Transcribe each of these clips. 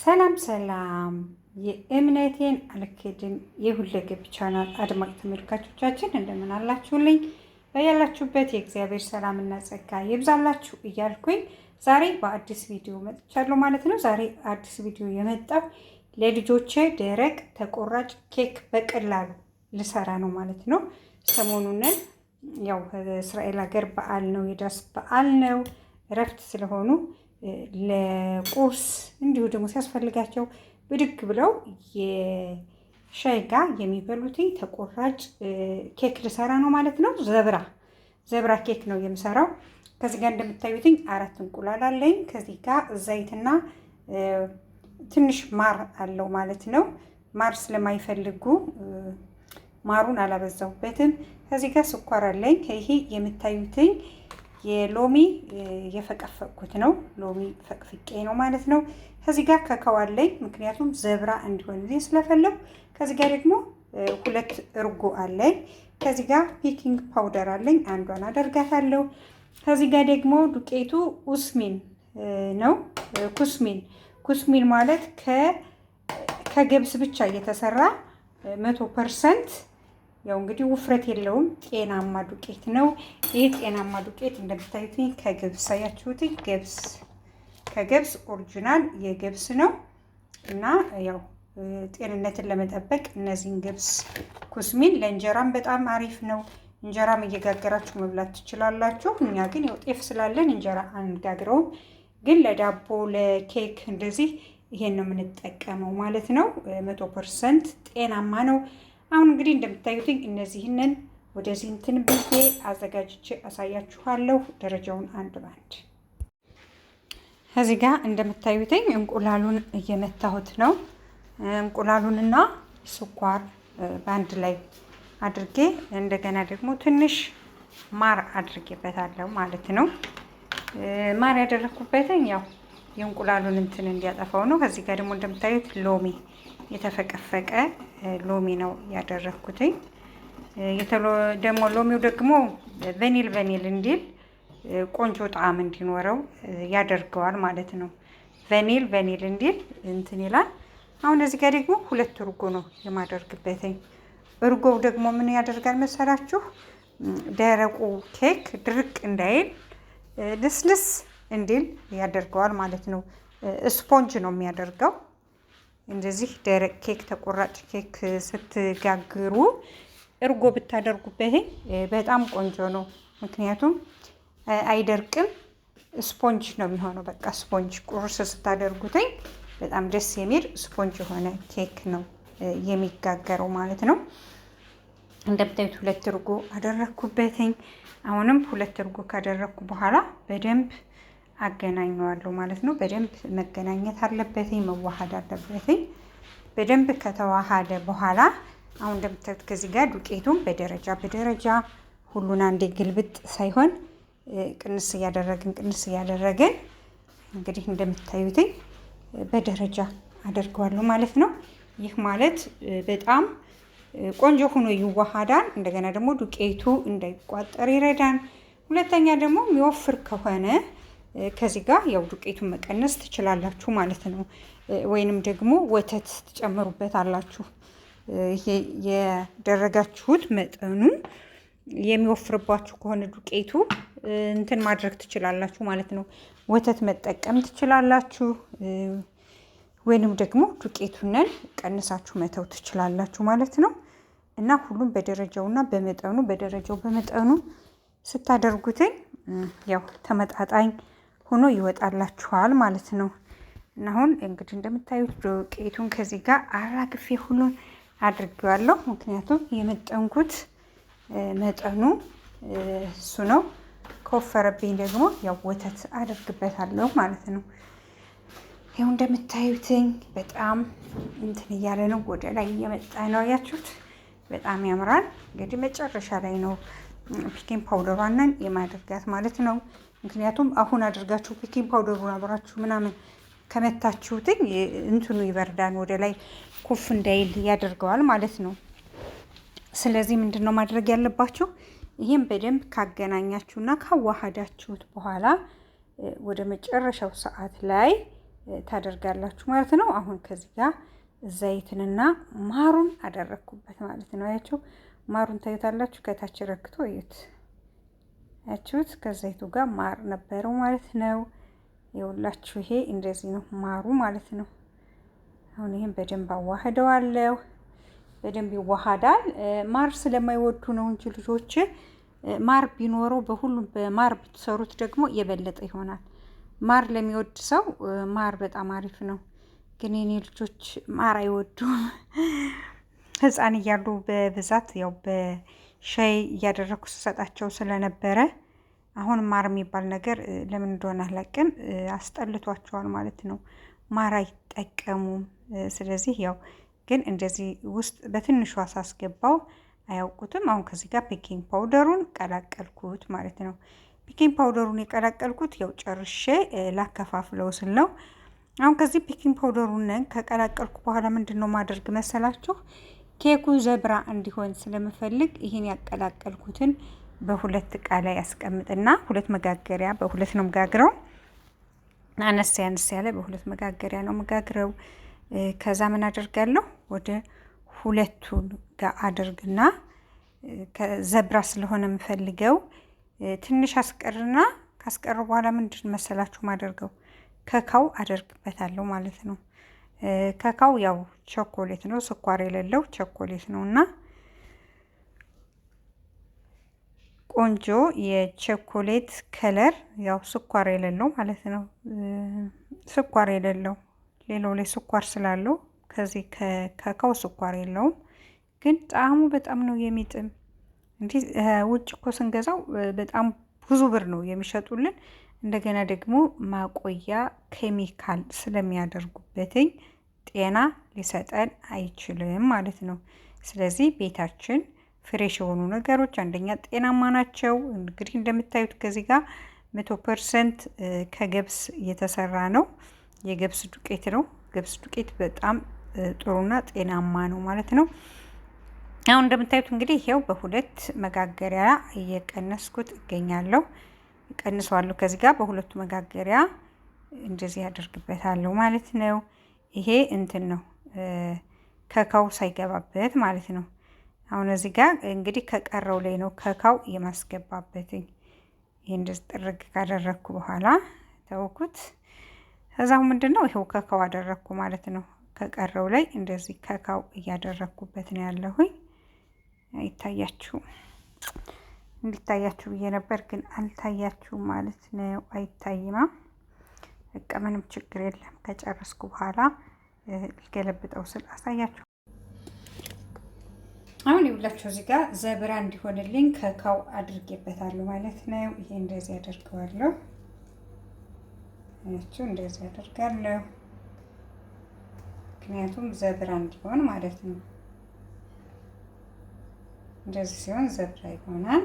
ሰላም ሰላም የእምነቴን አልክድም የሁለገብ ቻናል አድማጭ ተመልካቾቻችን እንደምን አላችሁልኝ? በያላችሁበት የእግዚአብሔር ሰላምና ጸጋ ይብዛላችሁ እያልኩኝ ዛሬ በአዲስ ቪዲዮ መጥቻለሁ ማለት ነው። ዛሬ አዲስ ቪዲዮ የመጣው ለልጆቼ ደረቅ ተቆራጭ ኬክ በቀላሉ ልሰራ ነው ማለት ነው። ሰሞኑን ያው እስራኤል ሀገር በዓል ነው፣ የዳስ በዓል ነው። እረፍት ስለሆኑ ለቁርስ እንዲሁ ደግሞ ሲያስፈልጋቸው ብድግ ብለው የሻይ ጋር የሚበሉትኝ ተቆራጭ ኬክ ልሰራ ነው ማለት ነው። ዘብራ ኬክ ነው የምሰራው። ከዚህ ጋር እንደምታዩትኝ 4 እንቁላል አለኝ። ከዚህ ጋር ዘይትና ትንሽ ማር አለው ማለት ነው። ማር ስለማይፈልጉ ማሩን አላበዛውበትም። ከዚህ ጋር ስኳር አለኝ። ይሄ የምታዩትኝ የሎሚ የፈቀፈቅኩት ነው። ሎሚ ፈቅፍቄ ነው ማለት ነው። ከዚህ ጋር ካካው አለኝ፣ ምክንያቱም ዘብራ እንዲሆንልኝ ስለፈለኩ። ከዚህ ጋር ደግሞ 2 እርጎ አለኝ። ከዚህ ጋር ቤኪንግ ፓውደር አለኝ፣ አንዷን አደርጋታለሁ። ከዚህ ጋር ደግሞ ዱቄቱ ኡስሚን ነው። ኩስሚን ማለት ከገብስ ብቻ እየተሰራ 100% ያው እንግዲህ ውፍረት የለውም፣ ጤናማ ዱቄት ነው። ይህ ጤናማ ዱቄት እንደምታዩት ከገብስ አያችሁት፣ ከገብስ ኦሪጂናል የገብስ ነው እና ያው ጤንነትን ለመጠበቅ እነዚህን ገብስ ኩስሚን ለእንጀራም በጣም አሪፍ ነው። እንጀራም እየጋገራችሁ መብላት ትችላላችሁ። እኛ ግን ያው ጤፍ ስላለን እንጀራ አንጋግረውም፣ ግን ለዳቦ ለኬክ እንደዚህ ይሄን ነው የምንጠቀመው ማለት ነው። 100% ጤናማ ነው። አሁን እንግዲህ እንደምታዩትኝ እነዚህንን ወደዚህ እንትን ብዬ አዘጋጅቼ አሳያችኋለሁ። ደረጃውን አንድ ባንድ ከዚህ ጋር እንደምታዩትኝ እንቁላሉን እየመታሁት ነው። እንቁላሉንና ስኳር በአንድ ላይ አድርጌ እንደገና ደግሞ ትንሽ ማር አድርጌበታለሁ ማለት ነው። ማር ያደረኩበትኝ ያው የእንቁላሉን እንትን እንዲያጠፋው ነው። ከዚህ ጋር ደግሞ እንደምታዩት ሎሚ የተፈቀፈቀ ሎሚ ነው ያደረኩትኝ። ደግሞ ሎሚው ደግሞ ቫኒል እንዲል ቆንጆ ጣዕም እንዲኖረው ያደርገዋል ማለት ነው። ቫኒል እንዲል እንትን ይላል። አሁን እዚህ ጋር ደግሞ 2 እርጎ ነው የማደርግበትኝ። እርጎው ደግሞ ምን ያደርጋል መሰላችሁ? ደረቁ ኬክ ድርቅ እንዳይል ልስልስ እንዲል ያደርገዋል ማለት ነው። ስፖንጅ ነው የሚያደርገው። እንደዚህ ደረቅ ኬክ ተቆራጭ ኬክ ስትጋግሩ እርጎ ብታደርጉበት በጣም ቆንጆ ነው። ምክንያቱም አይደርቅም፣ ስፖንጅ ነው የሚሆነው። በቃ ስፖንጅ ቁርስ ስታደርጉትኝ በጣም ደስ የሚል ስፖንጅ የሆነ ኬክ ነው የሚጋገረው ማለት ነው። እንደምታዩት 2 እርጎ አደረኩበትኝ። አሁንም 2 እርጎ ካደረኩ በኋላ በደንብ አገናኘዋለሁ ማለት ነው። በደንብ መገናኘት አለበትኝ፣ መዋሃድ አለበትኝ። በደንብ ከተዋሃደ በኋላ አሁን እንደምታዩት ከዚህ ጋር ዱቄቱን በደረጃ ሁሉን አንዴ ግልብጥ ሳይሆን ቅንስ እያደረግን እንግዲህ እንደምታዩትኝ በደረጃ አደርገዋለሁ ማለት ነው። ይህ ማለት በጣም ቆንጆ ሆኖ ይዋሃዳል። እንደገና ደግሞ ዱቄቱ እንዳይቋጠር ይረዳን። ሁለተኛ ደግሞ የሚወፍር ከሆነ ከዚህ ጋር ያው ዱቄቱን መቀነስ ትችላላችሁ ማለት ነው። ወይንም ደግሞ ወተት ትጨምሩበት አላችሁ። ይሄ የደረጋችሁት መጠኑ የሚወፍርባችሁ ከሆነ ዱቄቱ እንትን ማድረግ ትችላላችሁ ማለት ነው። ወተት መጠቀም ትችላላችሁ፣ ወይንም ደግሞ ዱቄቱንን ቀንሳችሁ መተው ትችላላችሁ ማለት ነው። እና ሁሉም በደረጃውና በመጠኑ ስታደርጉትኝ ያው ተመጣጣኝ ሆኖ ይወጣላችኋል ማለት ነው። እና አሁን እንግዲህ እንደምታዩት ዱቄቱን ከዚህ ጋር አራግፌ ሁሉን አድርጌዋለሁ። ምክንያቱም የመጠንኩት መጠኑ እሱ ነው። ከወፈረብኝ ደግሞ ያው ወተት አደርግበታለሁ ማለት ነው። ያው እንደምታዩትኝ በጣም እንትን እያለ ነው፣ ወደ ላይ እየመጣ ነው። ያያችሁት በጣም ያምራል። እንግዲህ መጨረሻ ላይ ነው ቤኪንግ ፓውደሯን የማድረጋት ማለት ነው። ምክንያቱም አሁን አድርጋችሁ ቤኪንግ ፓውደሩን አብራችሁ ምናምን ከመታችሁትኝ እንትኑ ይበርዳን፣ ወደ ላይ ኩፍ እንዳይል ያደርገዋል ማለት ነው። ስለዚህ ምንድነው ማድረግ ያለባችሁ? ይሄን በደንብ ካገናኛችሁና ካዋሃዳችሁት በኋላ ወደ መጨረሻው ሰዓት ላይ ታደርጋላችሁ ማለት ነው። አሁን ከዚህ ጋር ዘይትንና ማሩን አደረኩበት ማለት ነው። አያችሁ ማሩን ታዩታላችሁ። ከታች ረክቶ እዩት። አያችሁት? ከዘይቱ ጋር ማር ነበረው ማለት ነው። ይኸውላችሁ ይሄ እንደዚህ ነው ማሩ ማለት ነው። አሁን ይሄን በደንብ አዋህደዋለሁ። በደንብ ይዋሃዳል። ማር ስለማይወዱ ነው እንጂ ልጆች ማር ቢኖረው በሁሉም በማር ብትሰሩት ደግሞ የበለጠ ይሆናል። ማር ለሚወድ ሰው ማር በጣም አሪፍ ነው። ግን የኔ ልጆች ማር አይወዱም። ሕፃን እያሉ በብዛት ያው በሻይ እያደረኩ ስሰጣቸው ስለነበረ አሁን ማር የሚባል ነገር ለምን እንደሆነ አላውቅም አስጠልቷቸዋል ማለት ነው። ማር አይጠቀሙም። ስለዚህ ያው ግን እንደዚህ ውስጥ በትንሿ ሳስገባው አያውቁትም። አሁን ከዚህ ጋር ቤኪንግ ፓውደሩን ቀላቀልኩት ማለት ነው። ቤኪንግ ፓውደሩን የቀላቀልኩት ያው ጨርሼ ላከፋፍለው ስል ነው። አሁን ከዚህ ቤኪንግ ፓውደሩን ከቀላቀልኩ በኋላ ምንድነው ማድረግ መሰላችሁ? ኬኩ ዘብራ እንዲሆን ስለምፈልግ ይሄን ያቀላቀልኩትን በሁለት እቃ ላይ ያስቀምጥና ሁለት መጋገሪያ በሁለት ነው መጋግረው። አነስ ያለ በሁለት መጋገሪያ ነው መጋግረው። ከዛ ምን አደርጋለሁ? ወደ ሁለቱን ጋር አድርግና ከዘብራ ስለሆነ የምፈልገው ትንሽ አስቀርና ካስቀር በኋላ ምንድን መሰላችሁ ማደርገው ከካው አደርግበታለሁ ማለት ነው። ከካው ያው ቾኮሌት ነው፣ ስኳር የሌለው ቾኮሌት ነውና ቆንጆ የቾኮሌት ከለር ያው ስኳር የሌለው ማለት ነው። ስኳር የሌለው ሌላው ላይ ስኳር ስላለው ከዚህ ከካው ስኳር የለውም፣ ግን ጣዕሙ በጣም ነው የሚጥም። እንዲህ ውጭ እኮ ስንገዛው በጣም ብዙ ብር ነው የሚሸጡልን። እንደገና ደግሞ ማቆያ ኬሚካል ስለሚያደርጉበትኝ ጤና ሊሰጠን አይችልም ማለት ነው። ስለዚህ ቤታችን ፍሬሽ የሆኑ ነገሮች አንደኛ ጤናማ ናቸው። እንግዲህ እንደምታዩት ከዚህ ጋር 100% ከገብስ የተሰራ ነው። የገብስ ዱቄት ነው። ገብስ ዱቄት በጣም ጥሩና ጤናማ ነው ማለት ነው። አሁን እንደምታዩት እንግዲህ ይሄው በሁለት መጋገሪያ እየቀነስኩት እገኛለሁ። ቀንሷለሁ። ከዚህ ጋር በሁለቱ መጋገሪያ እንደዚህ ያደርግበታለሁ ማለት ነው። ይሄ እንትን ነው ከካው ሳይገባበት ማለት ነው። አሁን እዚህ ጋር እንግዲህ ከቀረው ላይ ነው ከካው የማስገባበትኝ። ይሄ እንደዚህ ጥርግ ካደረኩ በኋላ ተውኩት። ከዛው ምንድነው ይሄው ከካው አደረኩ ማለት ነው። ከቀረው ላይ እንደዚህ ከካው እያደረኩበት ነው ያለሁኝ። አይታያችሁም? እንዲታያችሁ ብዬ ነበር ግን አልታያችሁም ማለት ነው። አይታይማ። በቃ ምንም ችግር የለም። ከጨረስኩ በኋላ ልገለብጠው ስል አሳያችሁ። አሁን ይኸውላችሁ እዚህ ጋር ዘብራ እንዲሆንልኝ ከካው አድርጌበታለሁ ማለት ነው። ይሄ እንደዚህ አደርገዋለሁ። እቺው እንደዚህ አደርጋለሁ፣ ምክንያቱም ዘብራ እንዲሆን ማለት ነው። እንደዚህ ሲሆን ዘብራ ይሆናል።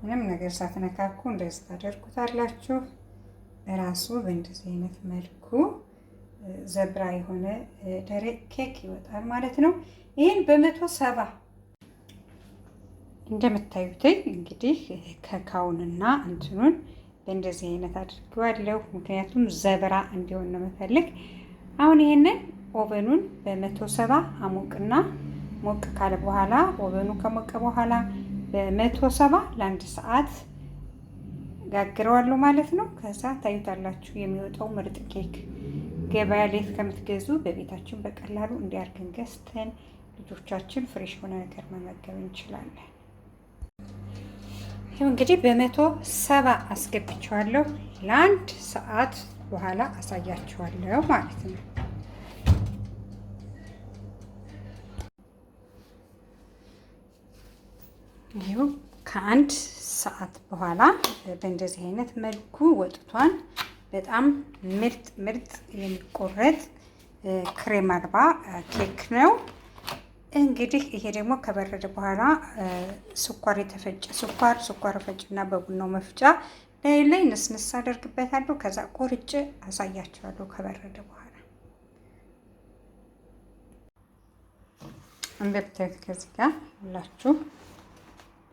ምንም ነገር ሳትነካኩ እንደዚህ ታደርጉታላችሁ። ራሱ በእንደዚህ አይነት መልኩ ዘብራ የሆነ ደረቅ ኬክ ይወጣል ማለት ነው። ይሄን በ170 እንደምታዩት እንግዲህ ከካውንና እንትኑን በእንደዚህ አይነት አድርጌዋለሁ፣ ምክንያቱም ዘብራ እንዲሆን ነው የምፈልግ። አሁን ይሄንን ኦቨኑን በ170 አሞቅና ሞቅ ካለ በኋላ ኦቨኑ ከሞቀ በኋላ በ170 ለ1 ሰዓት ጋግረዋለሁ ማለት ነው። ከዛ ታዩታላችሁ የሚወጣው ምርጥ ኬክ። ገበያ ላይ ከምትገዙ በቤታችን በቀላሉ እንዲያርገን ገዝተን ልጆቻችን ፍሬሽ ሆነ ነገር መመገብ እንችላለን። ይሄው እንግዲህ በ170 አስገብቼዋለሁ። ለ1 ሰዓት በኋላ አሳያችኋለሁ ማለት ነው። ይሄው ከ1 ሰዓት በኋላ በእንደዚህ አይነት መልኩ ወጥቷል። በጣም ምርጥ የሚቆረጥ ክሬም አልባ ኬክ ነው። እንግዲህ ይሄ ደግሞ ከበረደ በኋላ ስኳር የተፈጨ ስኳር ፈጭና በቡናው መፍጫ ላይ ንስንስ አደርግበታለሁ። ከዛ ቆርጬ አሳያችኋለሁ ከበረደ በኋላ። እንደምታዩት ከዚህ ጋር ሁላችሁ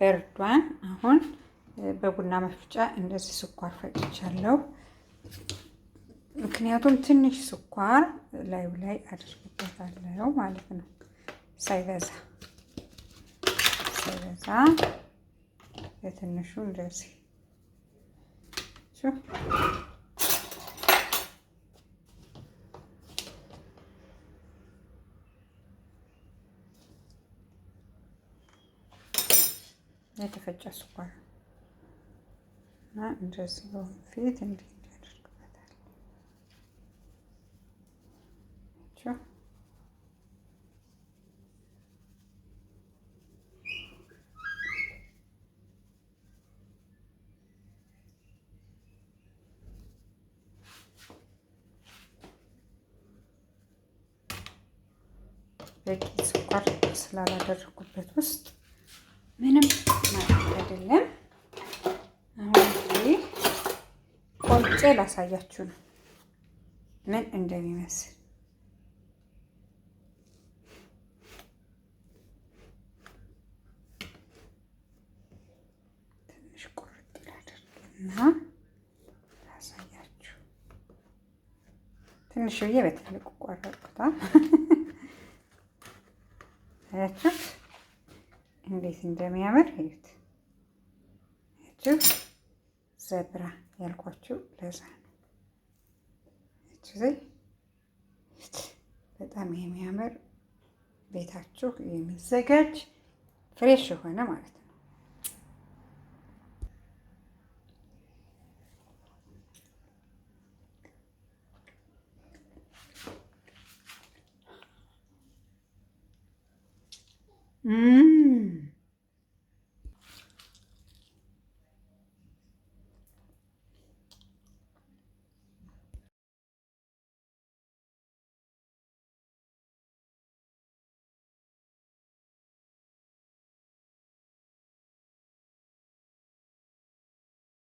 በርዷን። አሁን በቡና መፍጫ እንደዚህ ስኳር ፈጭቻለሁ። ምክንያቱም ትንሽ ስኳር ላዩ ላይ አድርግበታለሁ ማለት ነው። ሳይበዛ በትንሹ እንደዚህ የተፈጨ ስኳር እና እንደዚህ በፊት እንዲህ ያደርግበታል። በቂ ስኳር ስላላደረኩበት ውስጥ ምንም ማለት አይደለም። አሁን እንግዲህ ቆርጬ ላሳያችሁ ነው ምን እንደሚመስል። ትንሽ ቁርጥ ላደርግና ላሳያችሁ። ትንሽዬ በትልቁ ቆረጥኩታ። አያችሁት እንዴት እንደሚያምር እዩት። አያችሁ ዘብራ ያልኳችሁ ለዛ ነው። በጣም የሚያምር ቤታችሁ የሚዘጋጅ ፍሬሽ የሆነ ማለት ነው።